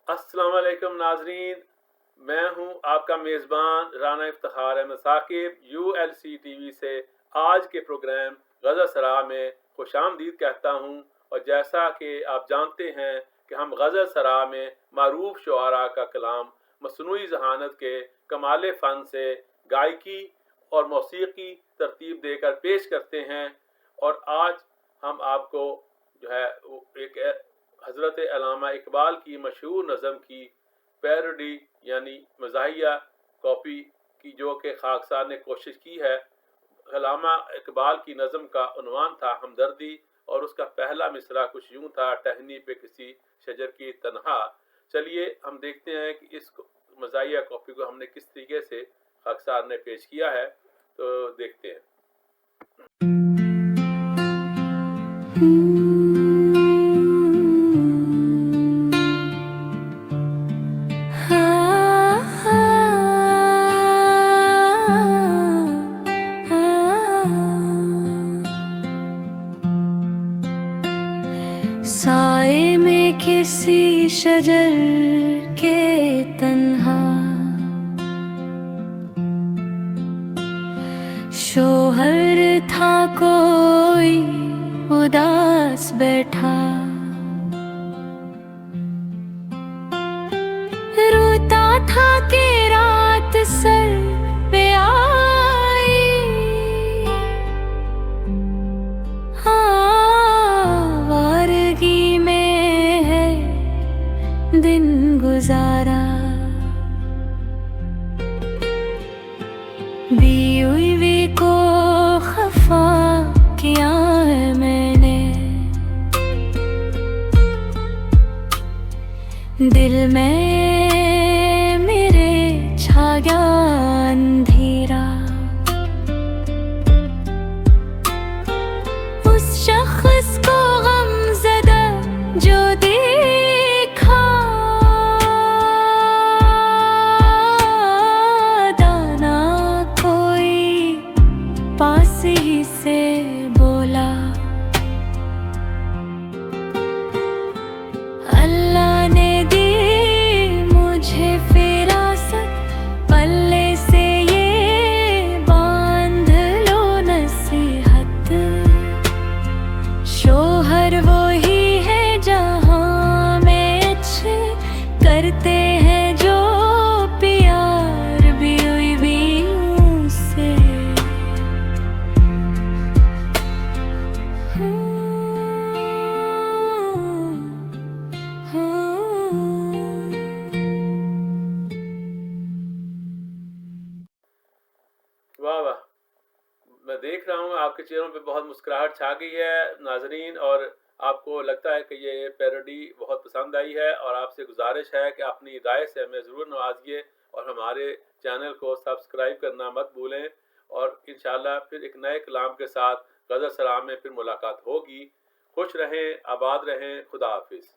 अस्सलाम वालेकुम नाजरीन, मैं हूं आपका मेज़बान राना इफ्तिखार अहमद साकिब ULC टीवी से आज के प्रोग्राम गज़ल सरा में खुशामदीद कहता हूं। और जैसा कि आप जानते हैं कि हम गज़ल सरा में मारूफ शुआरा का कलाम मसनूई ज़हानत के कमाल फ़न से गायकी और मौसीकी तरतीब देकर पेश करते हैं। और आज हम आपको जो है वो एक हज़रत अल्लामा इकबाल की मशहूर नज़म की पैरोडी यानी मज़ाहिया कॉपी की, जो कि खाकसार ने कोशिश की है। अल्लामा इकबाल की नज़म का उन्वान था हमदर्दी, और उसका पहला मिसरा कुछ यूं था, टहनी पे किसी शजर की तनहा। चलिए हम देखते हैं कि इस मज़ाहिया कॉपी को हमने किस तरीके से खाकसार ने पेश किया है, तो देखते हैं। साए में किसी शजर के तन्हा, शोहर था कोई उदास बैठा, रोता था कि रात सर पे आई। वारगी में है दिन गुजारा, बीवी को खफा किया है मैंने, दिल में मेरे छा गया अंधेरा। उस शख्स को गमज़दा जो देखा, दाना कोई पास ही से बोला, अल्लाह ने दी मुझे फिरासत, पल्ले से ये बांध लो नसीहत। शोहर वो ही है जहां में अच्छे करते हैं जो प्यार बीवियों से। वाह वाह, मैं देख रहा हूँ आपके चेहरों पे बहुत मुस्कुराहट छा गई है नाजरीन, और आपको लगता है कि ये पैरोडी बहुत पसंद आई है। और आपसे गुजारिश है कि अपनी राय से हमें ज़रूर नवाजिए, और हमारे चैनल को सब्सक्राइब करना मत भूलें। और इंशाल्लाह फिर एक नए कलाम के साथ गज़ल सलाम में फिर मुलाकात होगी। खुश रहें, आबाद रहें, खुदा हाफिज़।